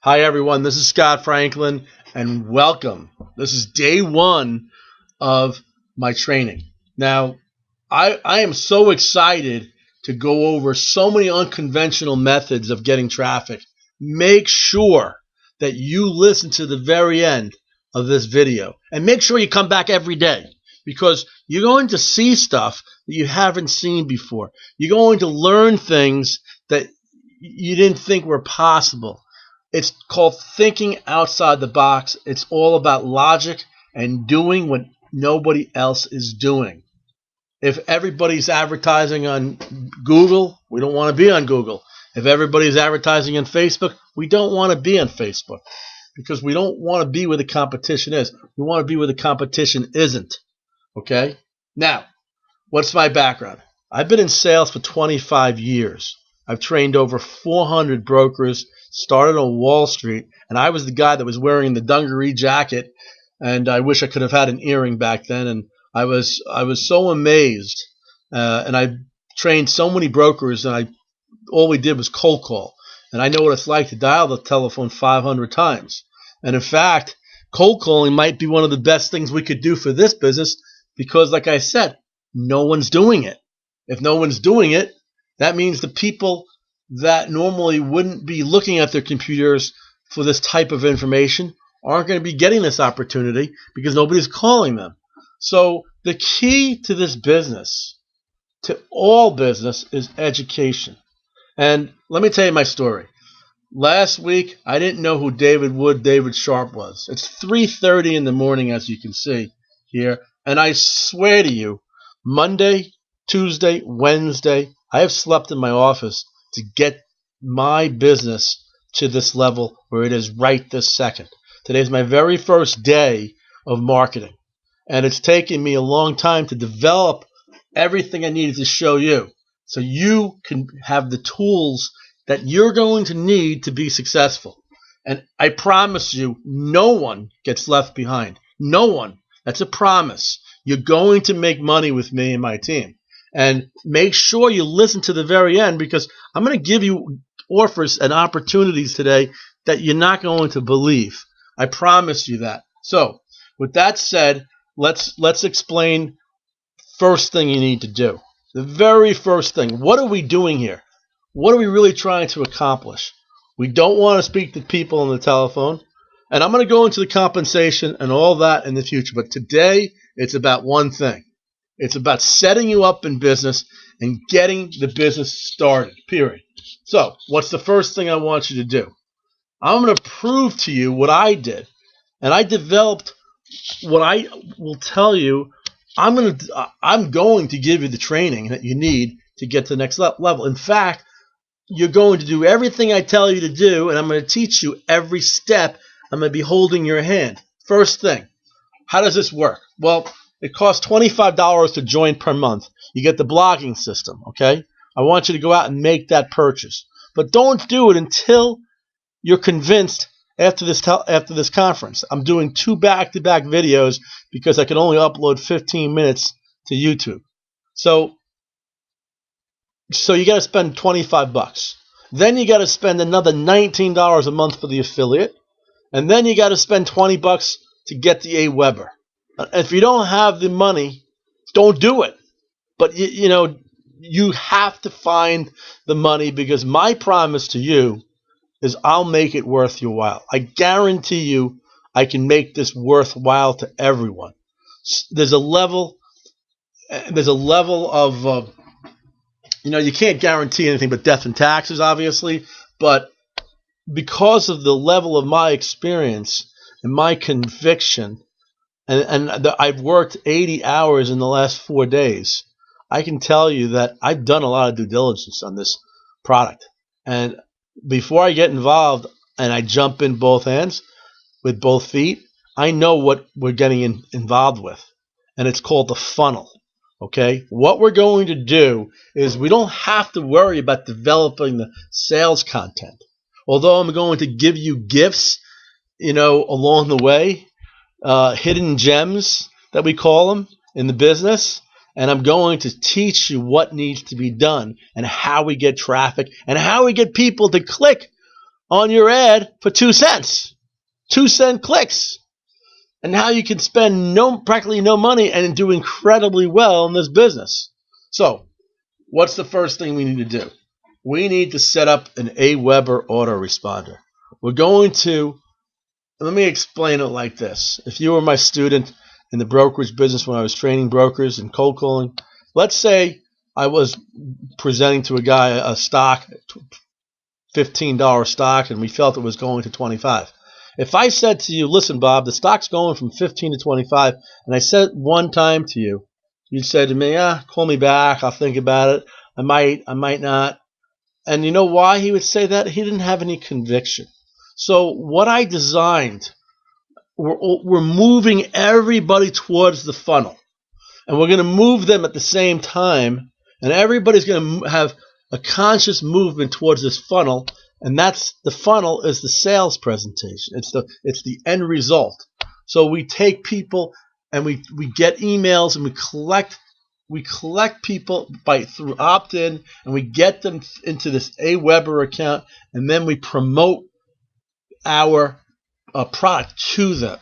Hi, everyone. This is Scott Franklin, and welcome. This is day one of my training. Now, I am so excited to go over so many unconventional methods of getting traffic. Make sure that you listen to the very end of this video, and make sure you come back every day because you're going to see stuff that you haven't seen before. You're going to learn things that you didn't think were possible. It's called thinking outside the box. It's all about logic and doing what nobody else is doing. If everybody's advertising on Google, we don't want to be on Google. If everybody's advertising on Facebook, we don't want to be on Facebook because we don't want to be where the competition is. We want to be where the competition isn't. Okay? Now, what's my background? I've been in sales for 25 years. I've trained over 400 brokers, started on Wall Street, and I was the guy that was wearing the dungaree jacket, and I wish I could have had an earring back then. And I was so amazed, and I trained so many brokers, and all we did was cold call. And I know what it's like to dial the telephone 500 times. And in fact, cold calling might be one of the best things we could do for this business because, like I said, no one's doing it. If no one's doing it, that means the people that normally wouldn't be looking at their computers for this type of information aren't going to be getting this opportunity because nobody's calling them. So the key to this business, to all business, is education. And let me tell you my story. Last week, I didn't know who David Sharp was. It's 3:30 in the morning, as you can see here. And I swear to you, Monday, Tuesday, Wednesday, I have slept in my office to get my business to this level where it is right this second. Today is my very first day of marketing, and it's taken me a long time to develop everything I needed to show you so you can have the tools that you're going to need to be successful. And I promise you, no one gets left behind. No one. That's a promise. You're going to make money with me and my team. And make sure you listen to the very end because I'm going to give you offers and opportunities today that you're not going to believe. I promise you that. So, with that said, let's explain first thing you need to do. The very first thing. What are we doing here? What are we really trying to accomplish? We don't want to speak to people on the telephone. And I'm going to go into the compensation and all that in the future. But today, it's about one thing. It's about setting you up in business and getting the business started, period. So, what's the first thing I want you to do? I'm going to prove to you what I did. And I developed what I will tell you. I'm going to give you the training that you need to get to the next level. In fact, you're going to do everything I tell you to do, and I'm going to teach you every step. I'm going to be holding your hand. First thing, how does this work? Well, it costs $25 to join per month. You get the blogging system, okay? I want you to go out and make that purchase. But don't do it until you're convinced after this conference. I'm doing 2 back-to-back videos because I can only upload 15 minutes to YouTube. So you got to spend $25. Then you got to spend another $19 a month for the affiliate. And then you got to spend $20 to get the AWeber. If you don't have the money, don't do it. But you have to find the money because my promise to you is I'll make it worth your while. I guarantee you I can make this worthwhile to everyone. There's a level of you can't guarantee anything but death and taxes, obviously, but because of the level of my experience and my conviction, and I've worked 80 hours in the last 4 days, I can tell you that I've done a lot of due diligence on this product. And before I get involved and I jump in both hands with both feet, I know what we're getting involved with. And it's called the funnel. Okay? What we're going to do is we don't have to worry about developing the sales content. Although I'm going to give you gifts, along the way, hidden gems that we call them in the business. And I'm going to teach you what needs to be done and how we get traffic and how we get people to click on your ad for 2 cents, 2-cent clicks. And how you can spend practically no money and do incredibly well in this business. So, what's the first thing we need to do? We need to set up an AWeber autoresponder. We're going to, let me explain it like this. If you were my student in the brokerage business when I was training brokers and cold calling, let's say I was presenting to a guy a stock, $15 stock, and we felt it was going to 25. If I said to you, listen, Bob, the stock's going from 15 to 25, and I said one time to you, you'd say to me, call me back, I'll think about it. I might not. And you know why he would say that? He didn't have any conviction. So what I designed, we're moving everybody towards the funnel. And we're going to move them at the same time, and everybody's going to have a conscious movement towards this funnel. And that's the funnel is the sales presentation. It's the end result. So we take people and we get emails and we collect people through opt-in, and we get them into this AWeber account, and then we promote our product to them.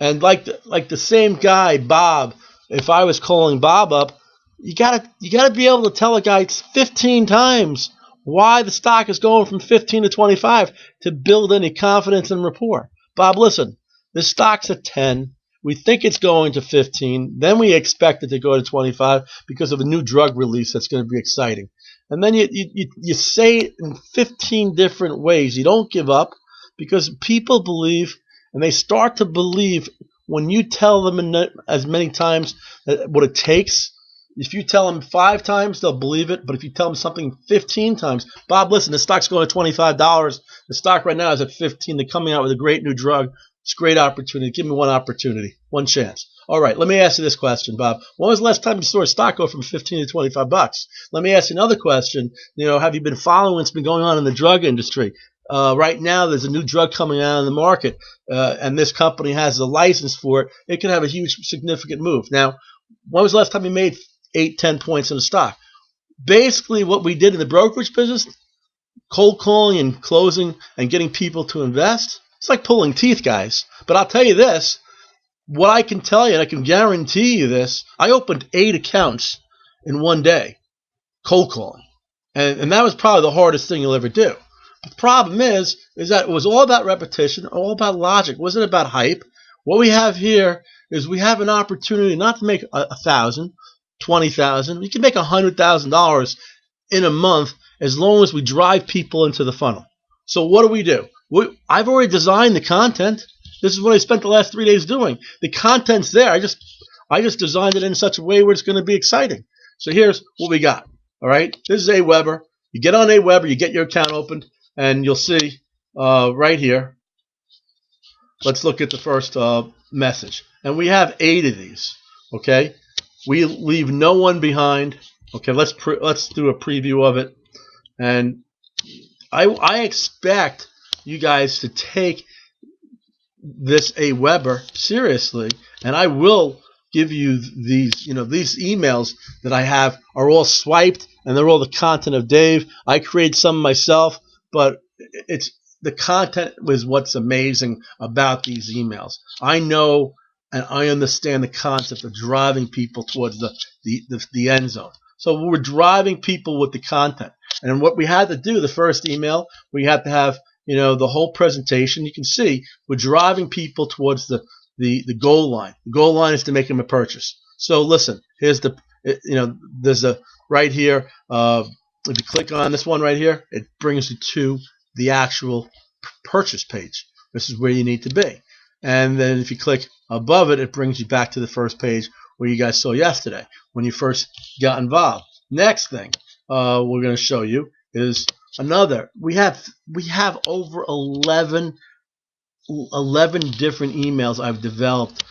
And like the same guy, Bob, if I was calling Bob up, you gotta be able to tell a guy 15 times why the stock is going from 15 to 25 to build any confidence and rapport. Bob, listen, this stock's at 10. We think it's going to 15. Then we expect it to go to 25 because of a new drug release that's going to be exciting. And then you say it in 15 different ways. You don't give up because people believe, and they start to believe when you tell them as many times what it takes. If you tell them 5 times, they'll believe it. But if you tell them something 15 times, Bob, listen, the stock's going to $25. The stock right now is at 15. They're coming out with a great new drug. It's a great opportunity. Give me one opportunity, one chance. All right, let me ask you this question, Bob. When was the last time you saw a stock go from 15 to 25 bucks? Let me ask you another question. Have you been following what's been going on in the drug industry? Right now, there's a new drug coming out in the market, and this company has a license for it. It could have a huge, significant move. Now, when was the last time you made 8-10 points in a stock? Basically, what we did in the brokerage business, cold calling and closing and getting people to invest, it's like pulling teeth, guys. But I'll tell you this, what I can tell you, and I can guarantee you this, I opened 8 accounts in one day, cold calling. And that was probably the hardest thing you'll ever do. The problem is that it was all about repetition, all about logic. It wasn't about hype. What we have here is we have an opportunity not to make 1,000, 20,000. We can make $100,000 in a month as long as we drive people into the funnel. So what do? I've already designed the content. This is what I spent the last 3 days doing. The content's there. I just designed it in such a way where it's going to be exciting. So here's what we got. All right. This is AWeber. You get on AWeber, you get your account opened, and you'll see right here. Let's look at the first message. And we have 8 of these. Okay. We leave no one behind. Okay, let's do a preview of it. And I expect you guys to take this AWeber seriously, and I will give you these. These emails that I have are all swiped, and they're all the content of Dave. I create some myself, but it's the content was what's amazing about these emails. I know. And I understand the concept of driving people towards the end zone. So we're driving people with the content. And what we had to do, the first email, we had to have, the whole presentation. You can see we're driving people towards the goal line. The goal line is to make them a purchase. So listen, here's there's a right here. If you click on this one right here, it brings you to the actual purchase page. This is where you need to be. And then if you click above it, it brings you back to the first page where you guys saw yesterday when you first got involved. Next thing we're going to show you is another. We have over 11 different emails I've developed,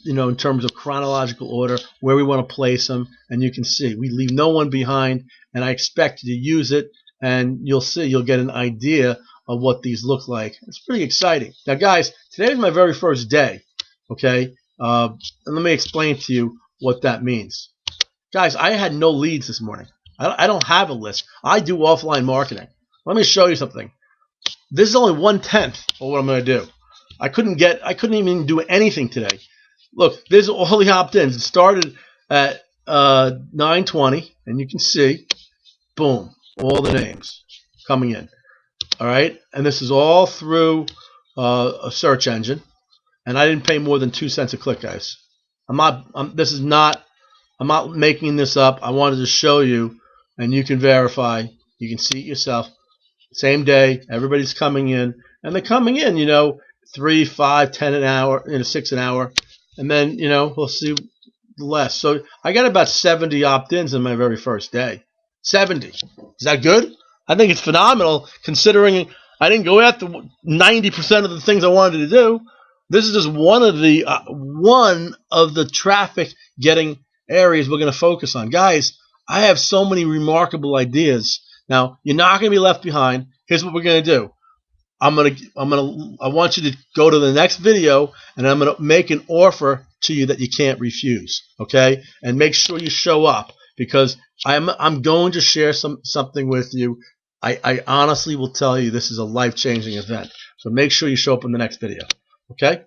in terms of chronological order, where we want to place them. And you can see we leave no one behind, and I expect you to use it, and you'll get an idea of what these look like. It's pretty exciting. Now, guys, today is my very first day, okay? And let me explain to you what that means. Guys, I had no leads this morning. I don't have a list. I do offline marketing. Let me show you something. This is only 1/10 of what I'm going to do. I couldn't even do anything today. Look, there's all the opt-ins. It started at 9:20, and you can see, boom, all the names coming in. All right, and this is all through a search engine, and I didn't pay more than 2 cents a click, guys. I'm not making this up. I wanted to show you, and you can verify. You can see it yourself. Same day, everybody's coming in, and they're coming in, 3, 5, 10 an hour, 6 an hour, and then, we'll see less. So I got about 70 opt-ins in my very first day. 70. Is that good? I think it's phenomenal considering I didn't go after 90% of the things I wanted to do. This is just one of the traffic getting areas we're going to focus on. Guys, I have so many remarkable ideas. Now, you're not going to be left behind. Here's what we're going to do. I want you to go to the next video, and I'm going to make an offer to you that you can't refuse, okay? And make sure you show up, because I'm going to share something with you. I honestly will tell you this is a life-changing event. So make sure you show up in the next video, okay?